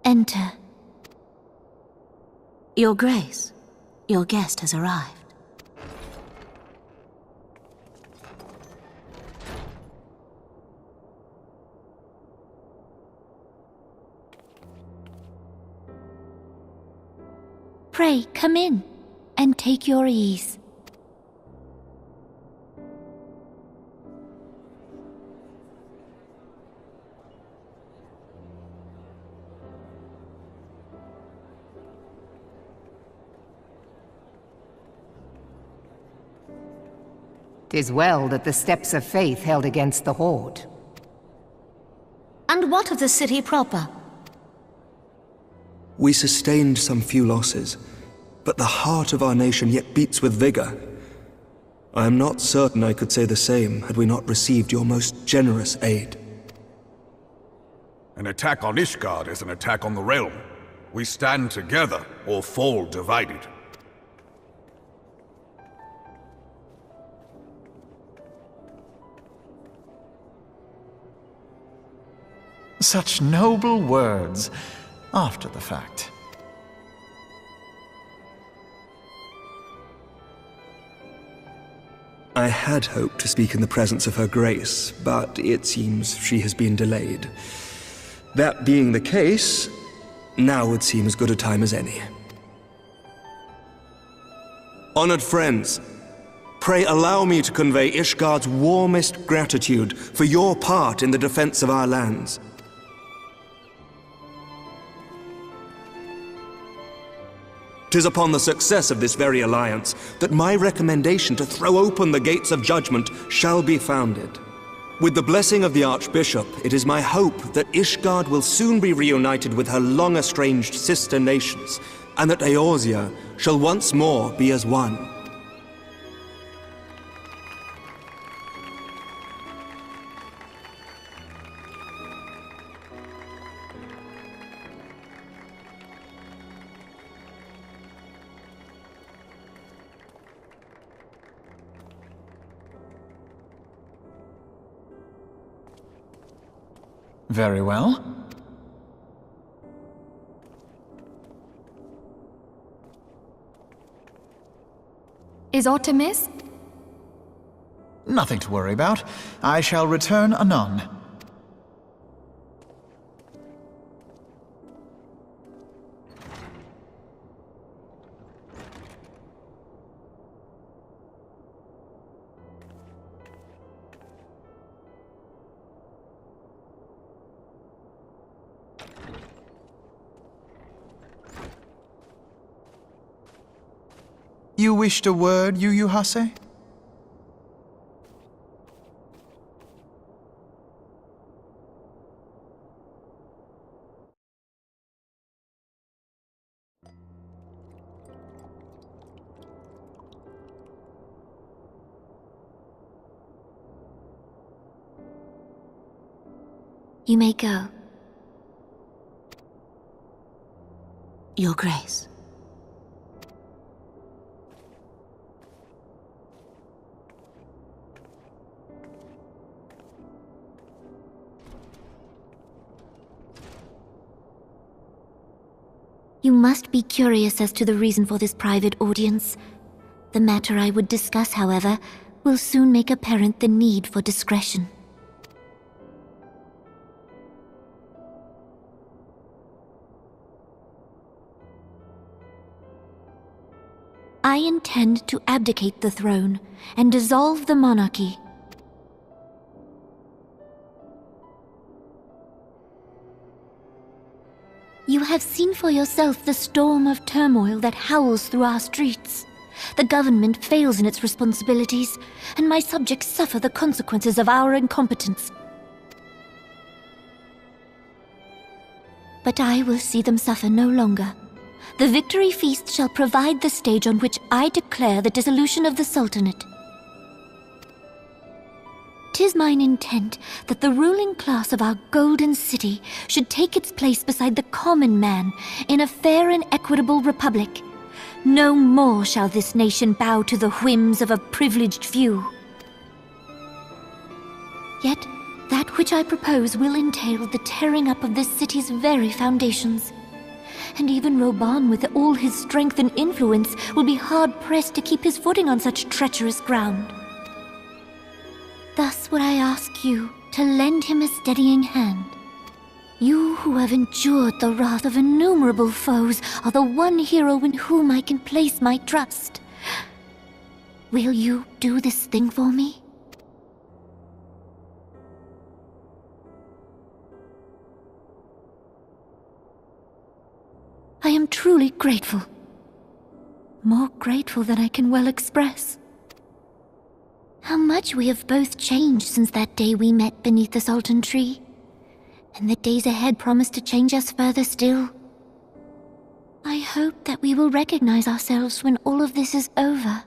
Enter. Your Grace, your guest has arrived. Pray, come in, and take your ease. "'Tis well that the steps of faith held against the Horde." And what of the city proper? We sustained some few losses, but the heart of our nation yet beats with vigor. I am not certain I could say the same had we not received your most generous aid. An attack on Ishgard is an attack on the realm. We stand together or fall divided. Such noble words, after the fact. I had hoped to speak in the presence of Her Grace, but it seems she has been delayed. That being the case, now would seem as good a time as any. Honored friends, pray allow me to convey Ishgard's warmest gratitude for your part in the defense of our lands. 'Tis upon the success of this very alliance that my recommendation to throw open the gates of judgment shall be founded. With the blessing of the Archbishop, it is my hope that Ishgard will soon be reunited with her long-estranged sister nations, and that Eorzea shall once more be as one. Very well. Is aught amiss? Nothing to worry about. I shall return anon. You wished a word, Yuyuhase? You may go. Your Grace. You must be curious as to the reason for this private audience. The matter I would discuss, however, will soon make apparent the need for discretion. I intend to abdicate the throne and dissolve the monarchy. You have seen for yourself the storm of turmoil that howls through our streets. The government fails in its responsibilities, and my subjects suffer the consequences of our incompetence. But I will see them suffer no longer. The victory feast shall provide the stage on which I declare the dissolution of the Sultanate. 'Tis mine intent that the ruling class of our golden city should take its place beside the common man in a fair and equitable republic. No more shall this nation bow to the whims of a privileged few. Yet, that which I propose will entail the tearing up of this city's very foundations. And even Reborn, with all his strength and influence, will be hard-pressed to keep his footing on such treacherous ground. Thus would I ask you to lend him a steadying hand. You who have endured the wrath of innumerable foes are the one hero in whom I can place my trust. Will you do this thing for me? I am truly grateful. More grateful than I can well express. How much we have both changed since that day we met beneath the Sultan tree. And the days ahead promise to change us further still. I hope that we will recognize ourselves when all of this is over.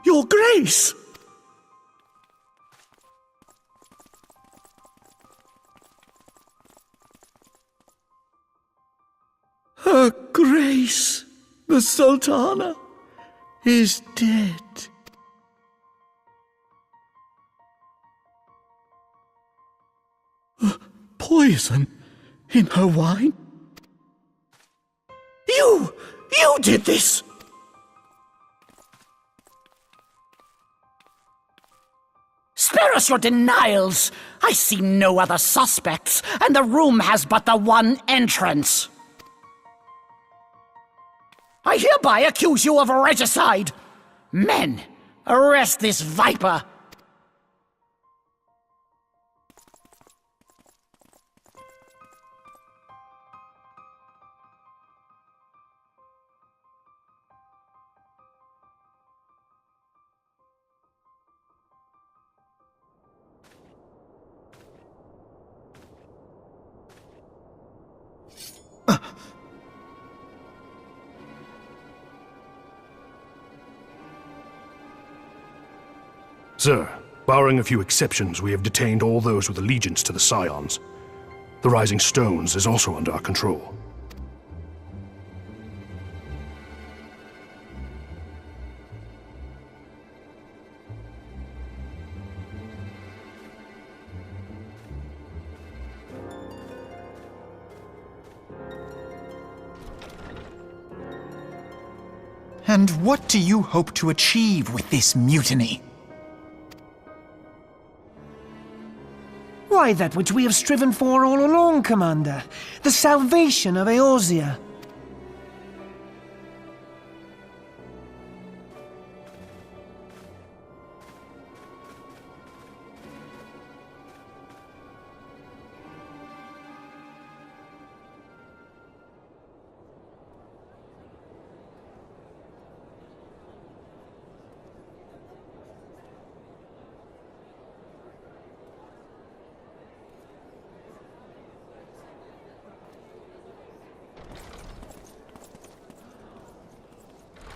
Your Grace! Her Grace, the Sultana, is dead. Poison in her wine? You did this! Spare us your denials! I see no other suspects, and the room has but the one entrance. I hereby accuse you of regicide! Men, arrest this viper! Sir, barring a few exceptions, we have detained all those with allegiance to the Scions. The Rising Stones is also under our control. And what do you hope to achieve with this mutiny? Why, that which we have striven for all along, Commander. The salvation of Eorzea.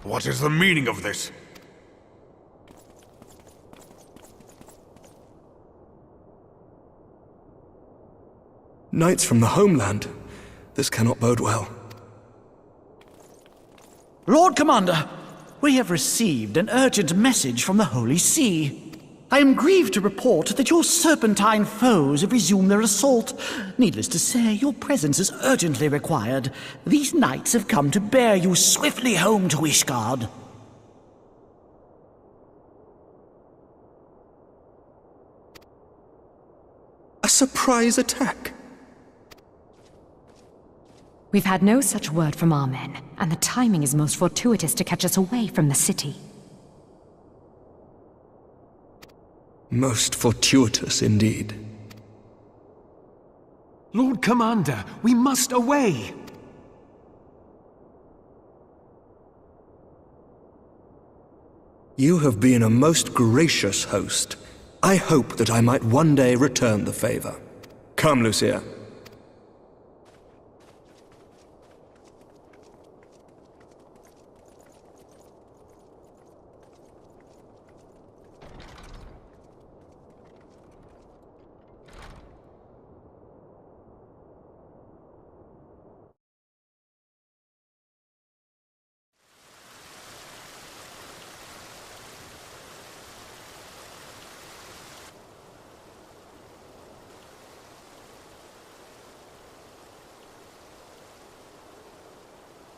What is the meaning of this? Knights from the homeland. This cannot bode well. Lord Commander, we have received an urgent message from the Holy See. I am grieved to report that your serpentine foes have resumed their assault. Needless to say, your presence is urgently required. These knights have come to bear you swiftly home to Ishgard. A surprise attack? We've had no such word from our men, and the timing is most fortuitous to catch us away from the city. Most fortuitous indeed. Lord Commander, we must away! You have been a most gracious host. I hope that I might one day return the favor. Come, Lucia.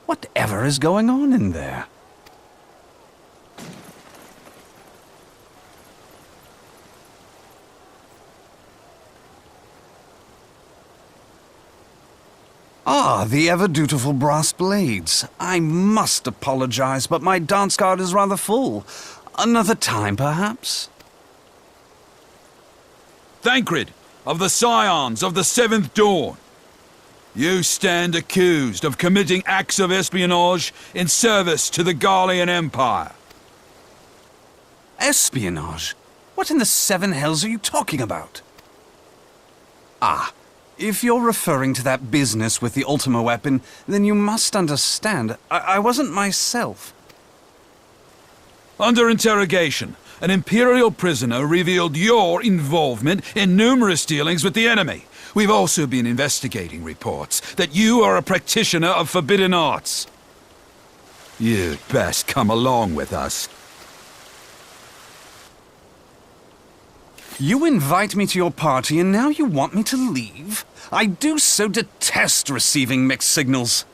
Whatever is going on in there? Ah, the ever-dutiful brass blades. I must apologize, but my dance card is rather full. Another time, perhaps? Thancred, of the Scions of the Seventh Dawn. You stand accused of committing acts of espionage in service to the Garlean Empire. Espionage? What in the seven hells are you talking about? Ah, if you're referring to that business with the Ultima weapon, then you must understand, I wasn't myself. Under interrogation, an Imperial prisoner revealed your involvement in numerous dealings with the enemy. We've also been investigating reports that you are a practitioner of forbidden arts. You'd best come along with us. You invite me to your party and now you want me to leave? I do so detest receiving mixed signals.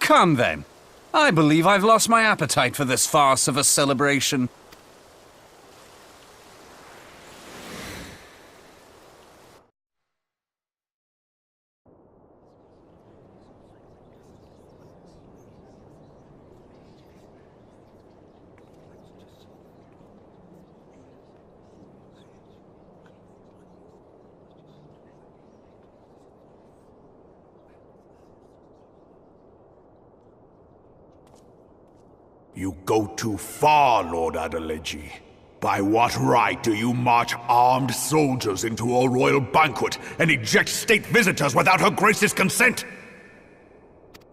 Come then. I believe I've lost my appetite for this farce of a celebration. You go too far, Lord Adeleji. By what right do you march armed soldiers into a royal banquet and eject state visitors without her grace's consent?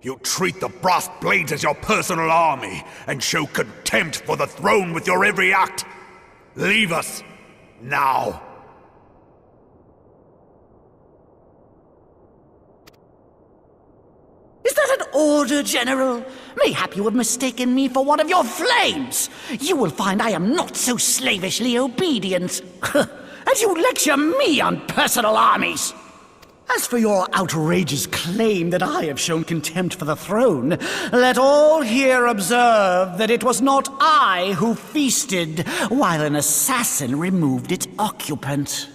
You treat the brass blades as your personal army and show contempt for the throne with your every act. Leave us, now. Is that an order, General? Mayhap you have mistaken me for one of your flames. You will find I am not so slavishly obedient. As you lecture me on personal armies. As for your outrageous claim that I have shown contempt for the throne, let all here observe that it was not I who feasted while an assassin removed its occupant.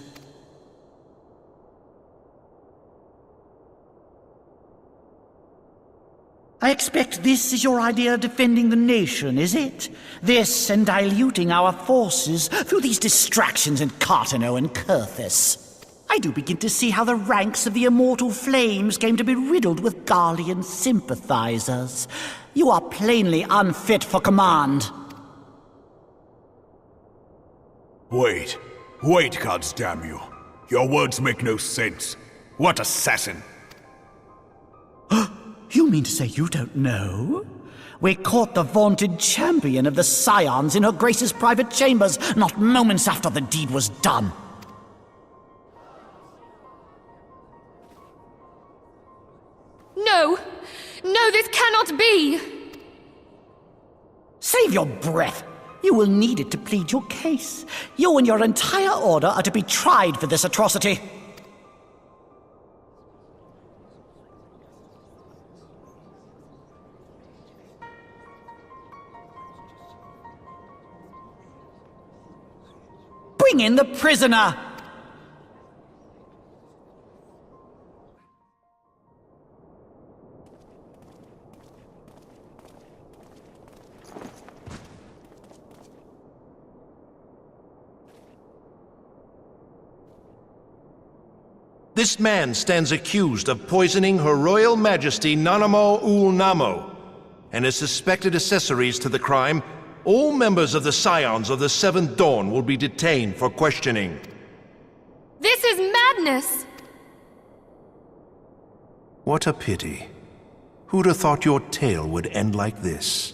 I expect this is your idea of defending the nation, is it? This and diluting our forces through these distractions in Cartano and Kurthis. I do begin to see how the ranks of the Immortal Flames came to be riddled with Garlean sympathizers. You are plainly unfit for command. Wait, goddamn you. Your words make no sense. What assassin? You mean to say you don't know? We caught the vaunted champion of the Scions in her Grace's private chambers, not moments after the deed was done. No! No, this cannot be! Save your breath! You will need it to plead your case. You and your entire order are to be tried for this atrocity. Bring in the prisoner! This man stands accused of poisoning Her Royal Majesty Nanamo Ul Namo, and as suspected accessories to the crime, all members of the Scions of the Seventh Dawn will be detained for questioning. This is madness! What a pity. Who'd have thought your tale would end like this?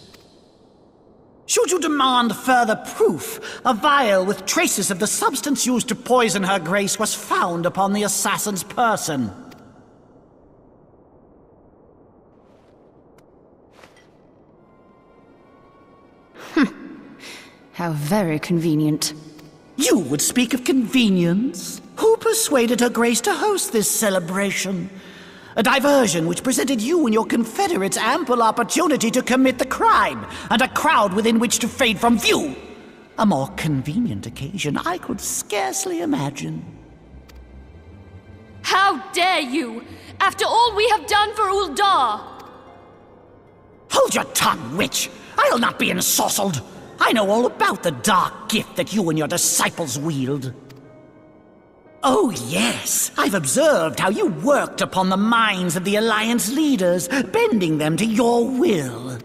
Should you demand further proof, a vial with traces of the substance used to poison Her Grace was found upon the assassin's person. How very convenient. You would speak of convenience? Who persuaded Her Grace to host this celebration? A diversion which presented you and your confederates ample opportunity to commit the crime, and a crowd within which to fade from view. A more convenient occasion I could scarcely imagine. How dare you! After all we have done for Uldar! Hold your tongue, witch! I'll not be ensorcelled! I know all about the dark gift that you and your disciples wield. Oh yes, I've observed how you worked upon the minds of the Alliance leaders, bending them to your will.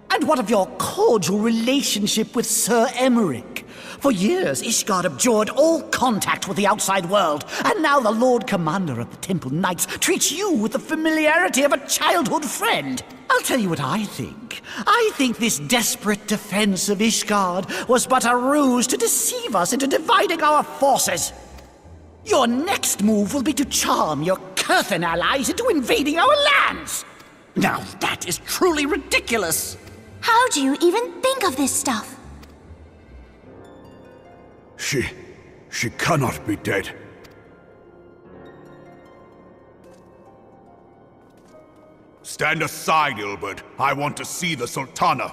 And what of your cordial relationship with Sir Emmerich? For years, Ishgard abjured all contact with the outside world, and now the Lord Commander of the Temple Knights treats you with the familiarity of a childhood friend. I'll tell you what I think. I think this desperate defense of Ishgard was but a ruse to deceive us into dividing our forces. Your next move will be to charm your Kurthan allies into invading our lands! Now that is truly ridiculous! How do you even think of this stuff? She cannot be dead. Stand aside, Ilbert. I want to see the Sultana.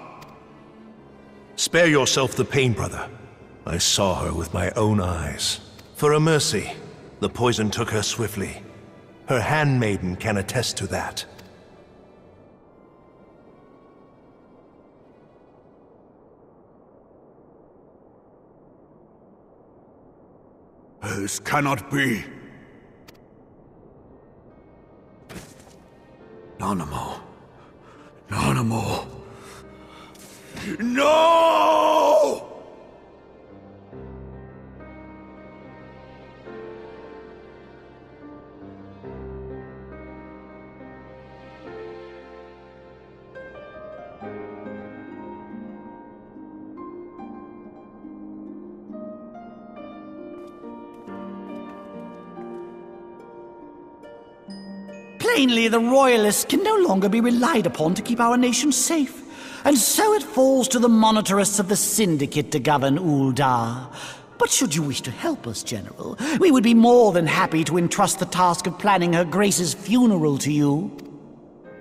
Spare yourself the pain, brother. I saw her with my own eyes. For a mercy, the poison took her swiftly. Her handmaiden can attest to that. This cannot be. Nanamo. Nanamo. No! Plainly, the Royalists can no longer be relied upon to keep our nation safe. And so it falls to the monitorists of the Syndicate to govern Uldar. But should you wish to help us, General, we would be more than happy to entrust the task of planning Her Grace's funeral to you.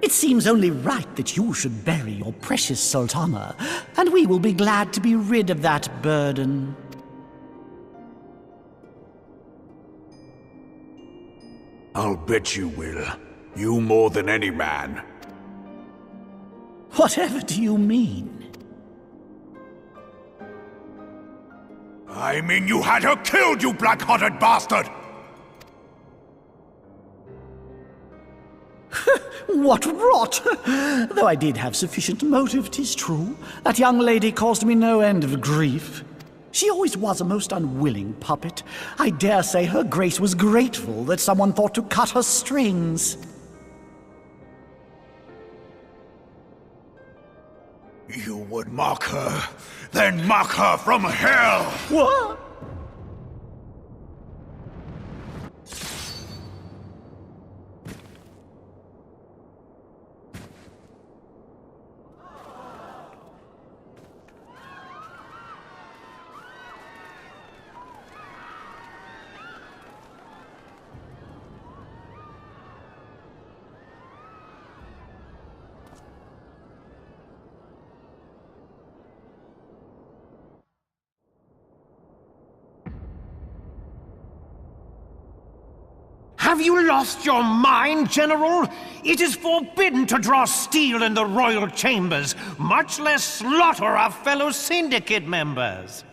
It seems only right that you should bury your precious Sultana, and we will be glad to be rid of that burden. I'll bet you will. You more than any man. Whatever do you mean? I mean you had her killed, you black-hearted bastard! What rot! Though I did have sufficient motive, 'tis true. That young lady caused me no end of grief. She always was a most unwilling puppet. I dare say Her Grace was grateful that someone thought to cut her strings. You would mock her, then mock her from hell! What? Have you lost your mind, General? It is forbidden to draw steel in the royal chambers, much less slaughter our fellow syndicate members.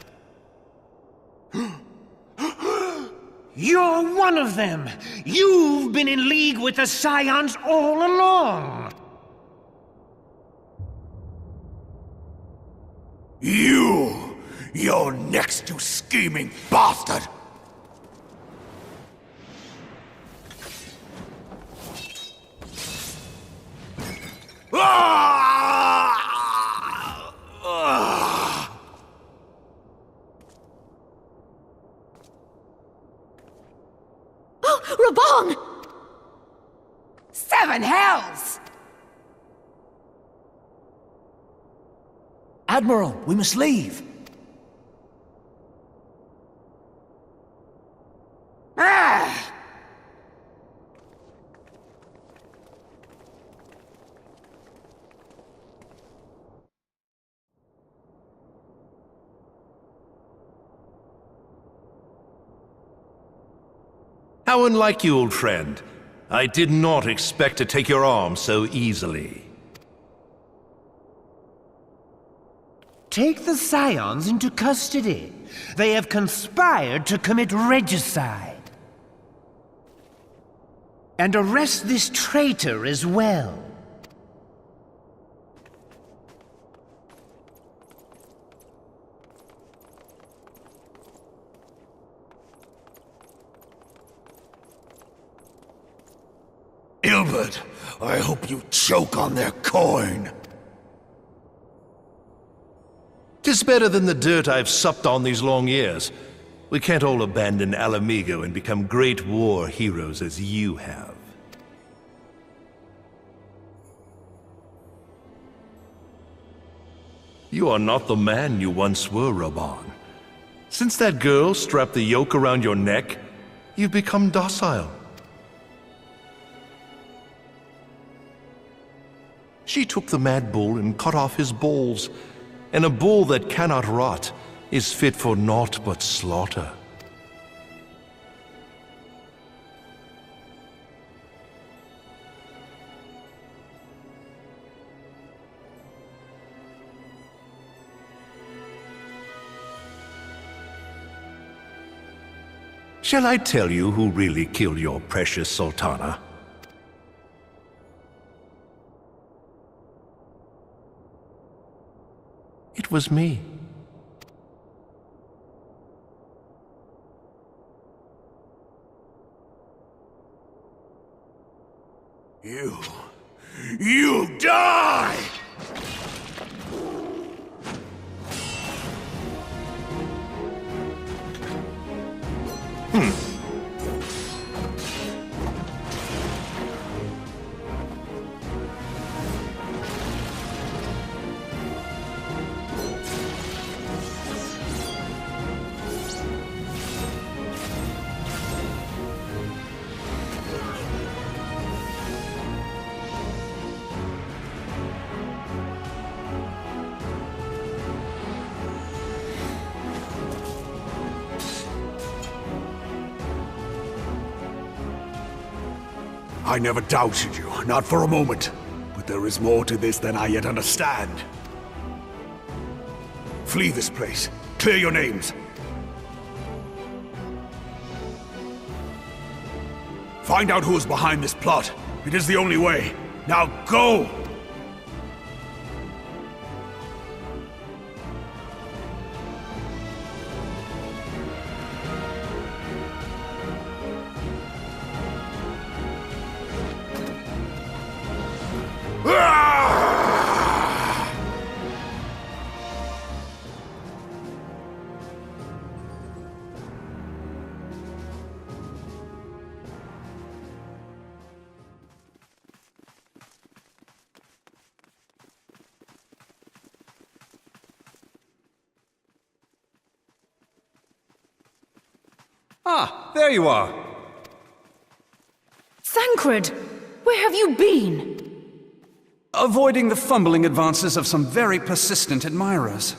You're one of them! You've been in league with the Scions all along! You're next, you scheming bastard! Reborn! Seven hells! Admiral, we must leave. Ah! How unlike you, old friend. I did not expect to take your arm so easily. Take the Scions into custody. They have conspired to commit regicide. And arrest this traitor as well. Ilbert, I hope you choke on their coin. 'Tis better than the dirt I've supped on these long years. We can't all abandon Alamigo and become great war heroes as you have. You are not the man you once were, Reborn. Since that girl strapped the yoke around your neck, you've become docile. She took the mad bull and cut off his balls, and a bull that cannot rot is fit for naught but slaughter. Shall I tell you who really killed your precious Sultana? It was me. You die! I never doubted you, not for a moment. But there is more to this than I yet understand. Flee this place. Clear your names. Find out who is behind this plot. It is the only way. Now go! Ah, there you are. Thancred! Where have you been? Avoiding the fumbling advances of some very persistent admirers.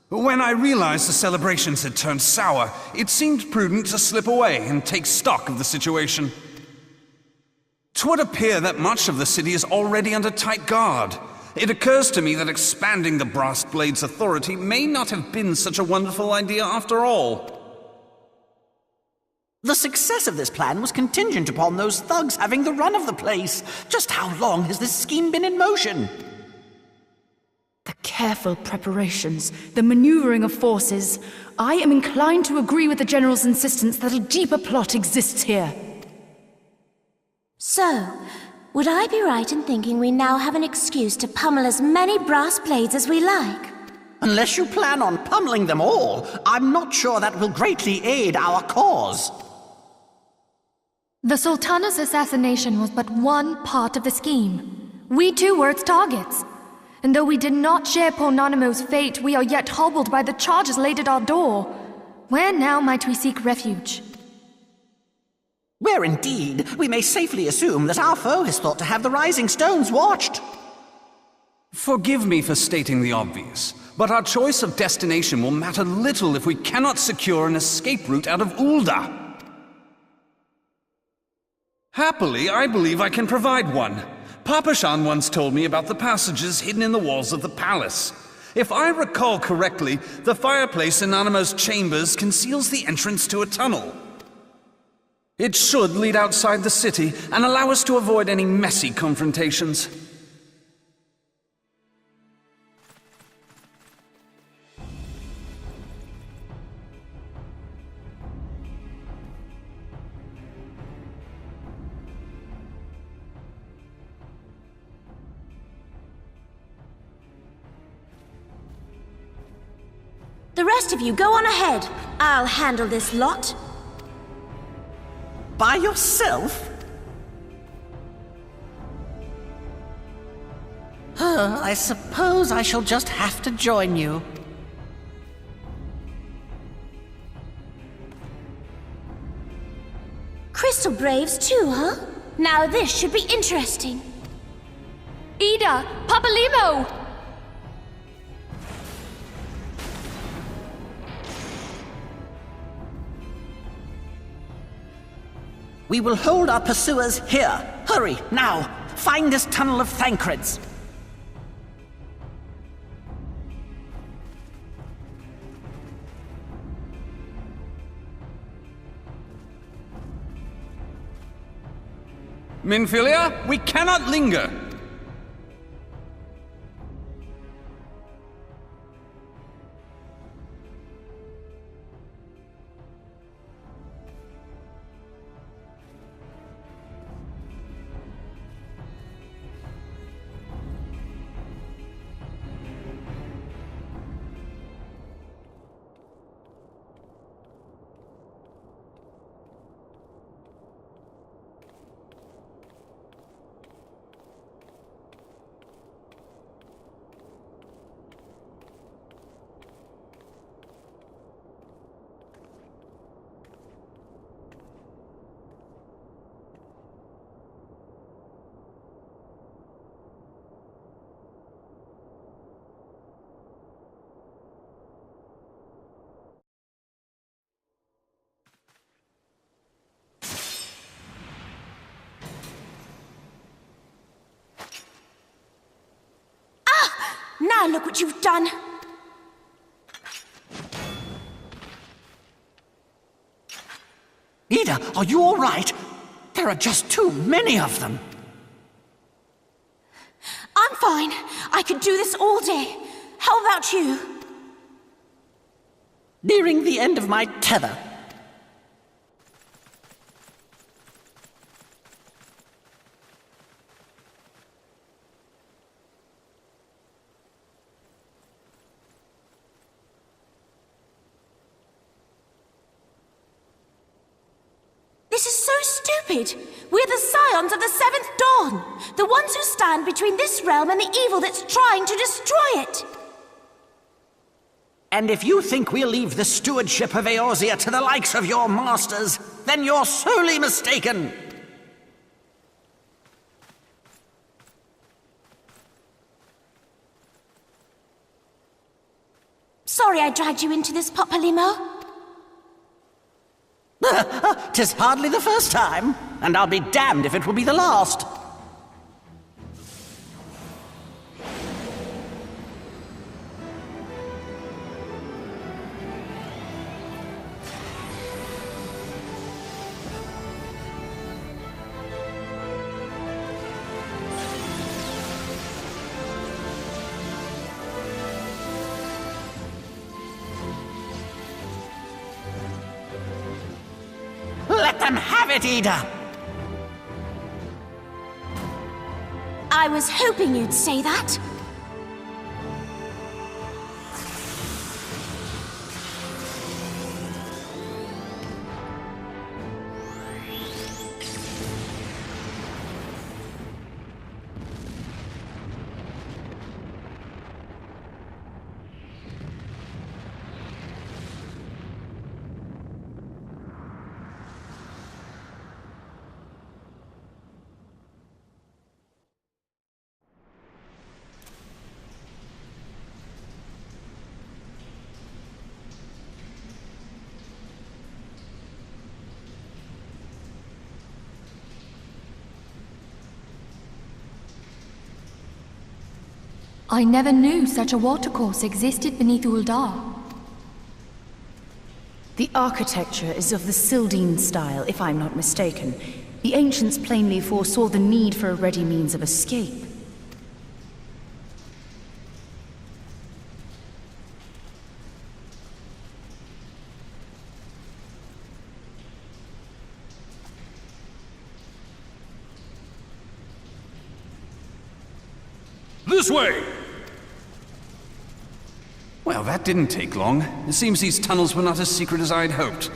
When I realized the celebrations had turned sour, it seemed prudent to slip away and take stock of the situation. 'Twould appear that much of the city is already under tight guard. It occurs to me that expanding the Brass Blade's authority may not have been such a wonderful idea after all. The success of this plan was contingent upon those thugs having the run of the place. Just how long has this scheme been in motion? The careful preparations, the maneuvering of forces. I am inclined to agree with the General's insistence that a deeper plot exists here. So, would I be right in thinking we now have an excuse to pummel as many brass blades as we like? Unless you plan on pummeling them all, I'm not sure that will greatly aid our cause. The Sultana's assassination was but one part of the scheme. We too were its targets. And though we did not share Ponanimo's fate, we are yet hobbled by the charges laid at our door. Where now might we seek refuge? Where indeed, we may safely assume that our foe has thought to have the Rising Stones watched. Forgive me for stating the obvious, but our choice of destination will matter little if we cannot secure an escape route out of Ulda. Happily, I believe I can provide one. Papashan once told me about the passages hidden in the walls of the palace. If I recall correctly, the fireplace in Animo's chambers conceals the entrance to a tunnel. It should lead outside the city and allow us to avoid any messy confrontations. The rest of you go on ahead. I'll handle this lot. By yourself? I suppose I shall just have to join you. Crystal Braves too, huh? Now this should be interesting. Ida! Papalimo! We will hold our pursuers here. Hurry, now! Find this tunnel of Thancreds. Minfilia, we cannot linger! Now look what you've done! Ida, are you all right? There are just too many of them. I'm fine. I could do this all day. How about you? Nearing the end of my tether. This is so stupid! We're the Scions of the Seventh Dawn! The ones who stand between this realm and the evil that's trying to destroy it! And if you think we'll leave the stewardship of Eorzea to the likes of your masters, then you're sorely mistaken! Sorry I dragged you into this, Papalimo. 'Tis hardly the first time, and I'll be damned if it will be the last. Let them have it, Ida! I was hoping you'd say that. I never knew such a watercourse existed beneath Uldar. The architecture is of the Sildine style, if I'm not mistaken. The ancients plainly foresaw the need for a ready means of escape. This way! Well, that didn't take long. It seems these tunnels were not as secret as I'd hoped.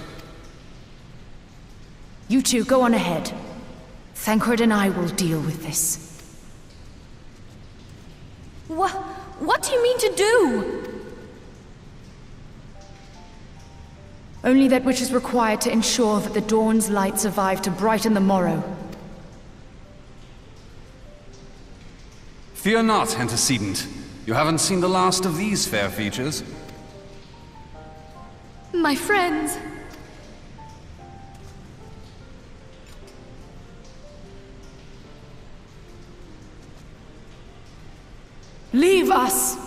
You two go on ahead. Thancred and I will deal with this. What do you mean to do? Only that which is required to ensure that the dawn's light survive to brighten the morrow. Fear not, antecedent. You haven't seen the last of these fair features. My friends. Leave us!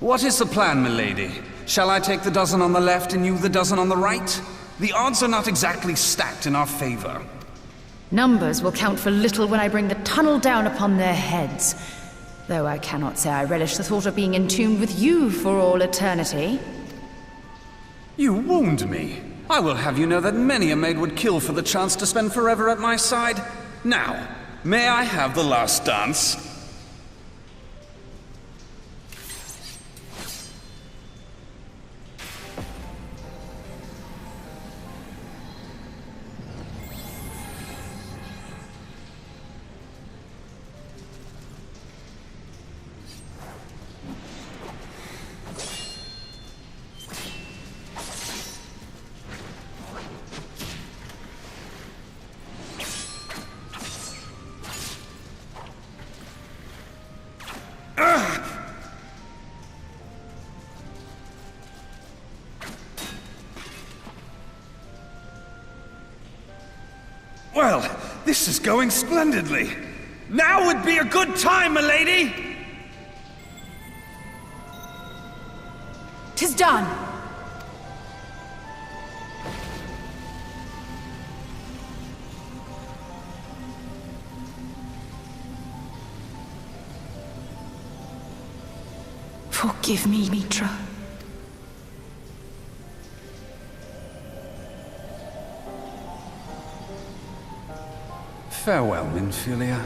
What is the plan, milady? Shall I take the dozen on the left and you the dozen on the right? The odds are not exactly stacked in our favor. Numbers will count for little when I bring the tunnel down upon their heads. Though I cannot say I relish the thought of being entombed with you for all eternity. You wound me. I will have you know that many a maid would kill for the chance to spend forever at my side. Now, may I have the last dance? Well, this is going splendidly. Now would be a good time, milady! 'Tis done! Forgive me, Mitra. Farewell, Minfilia.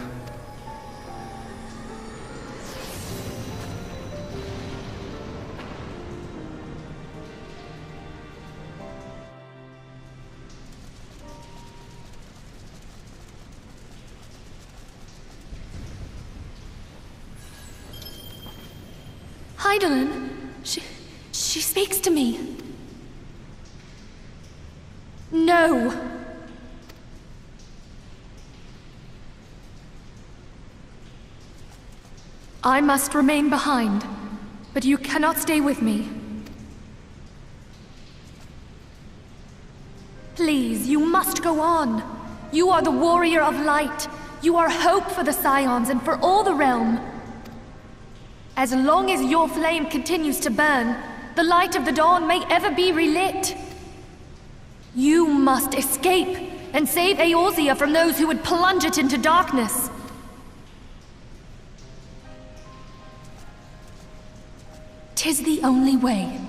Hydaelyn, she speaks to me. No! I must remain behind, but you cannot stay with me. Please, you must go on. You are the warrior of light. You are hope for the Scions and for all the realm. As long as your flame continues to burn, the light of the dawn may ever be relit. You must escape and save Eorzea from those who would plunge it into darkness. 'Tis the only way.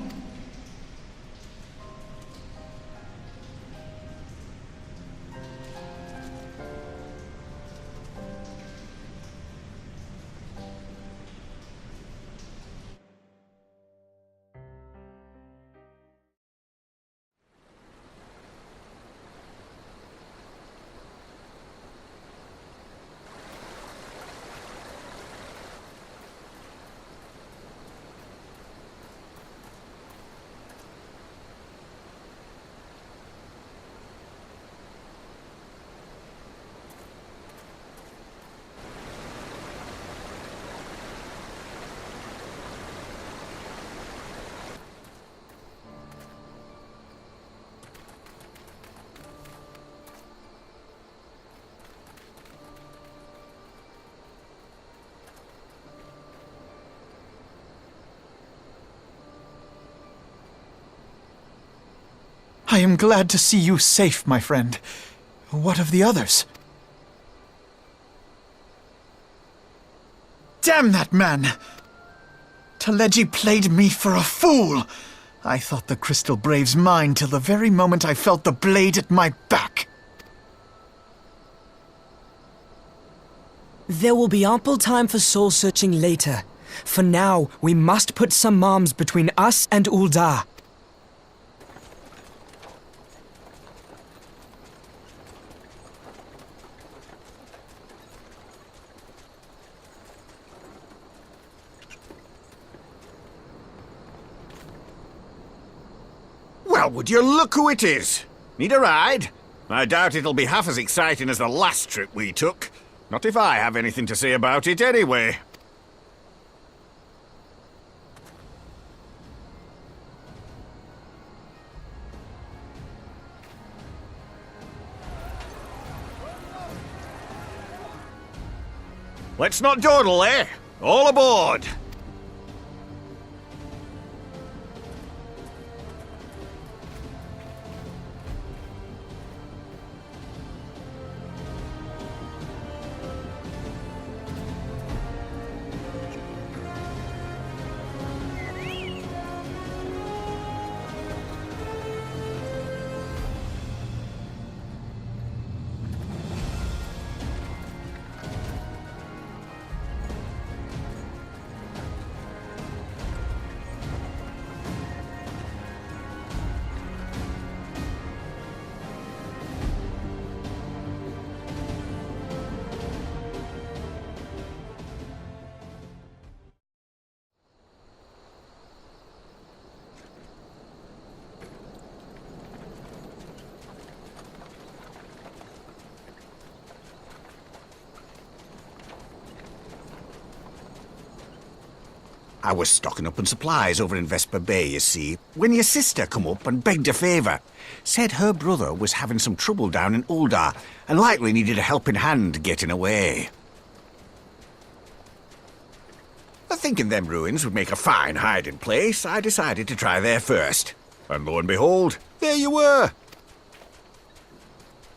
I am glad to see you safe, my friend. What of the others? Damn that man! Taleji played me for a fool! I thought the Crystal Brave's mine till the very moment I felt the blade at my back. There will be ample time for soul-searching later. For now, we must put some arms between us and Ul'dah. Well, would you look who it is? Need a ride? I doubt it'll be half as exciting as the last trip we took. Not if I have anything to say about it anyway. Let's not dawdle, eh? All aboard! I was stocking up on supplies over in Vesper Bay, you see, when your sister come up and begged a favour. Said her brother was having some trouble down in Ul'dah, and likely needed a helping hand getting away. Thinking them ruins would make a fine hiding place, I decided to try there first. And lo and behold, there you were!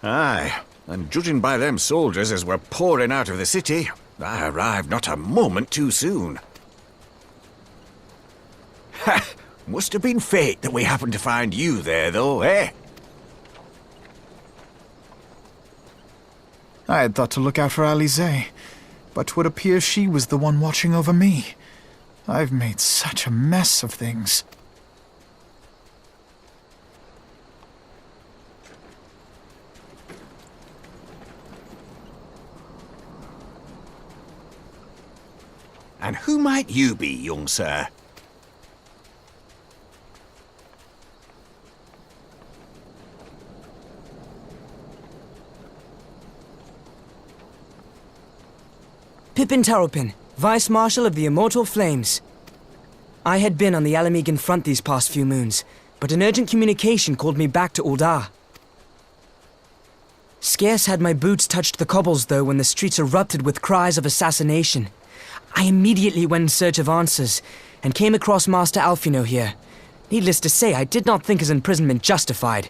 Aye, and judging by them soldiers as were pouring out of the city, I arrived not a moment too soon. Ha! Must have been fate that we happened to find you there, though, eh? I had thought to look out for Alize, but 'twould appear she was the one watching over me. I've made such a mess of things. And who might you be, young sir? Pippin Taropin, Vice Marshal of the Immortal Flames. I had been on the Alamegan front these past few moons, but an urgent communication called me back to Uldar. Scarce had my boots touched the cobbles, though, when the streets erupted with cries of assassination. I immediately went in search of answers, and came across Master Alfino here. Needless to say, I did not think his imprisonment justified.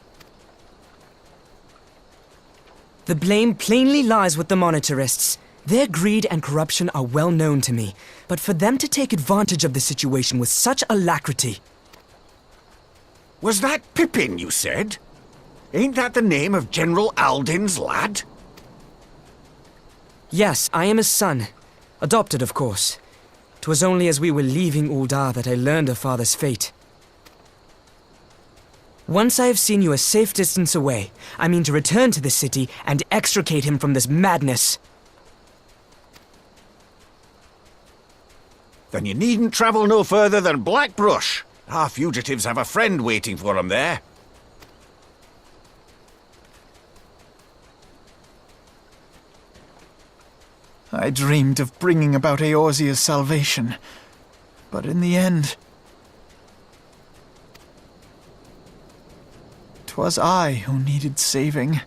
The blame plainly lies with the Monitarists. Their greed and corruption are well known to me, but for them to take advantage of the situation with such alacrity... Was that Pippin, you said? Ain't that the name of General Aldin's lad? Yes, I am his son. Adopted, of course. 'Twas only as we were leaving Uldar that I learned of father's fate. Once I have seen you a safe distance away, I mean to return to the city and extricate him from this madness. Then you needn't travel no further than Blackbrush. Our fugitives have a friend waiting for them there. I dreamed of bringing about Eorzea's salvation, but in the end... 'twas I who needed saving.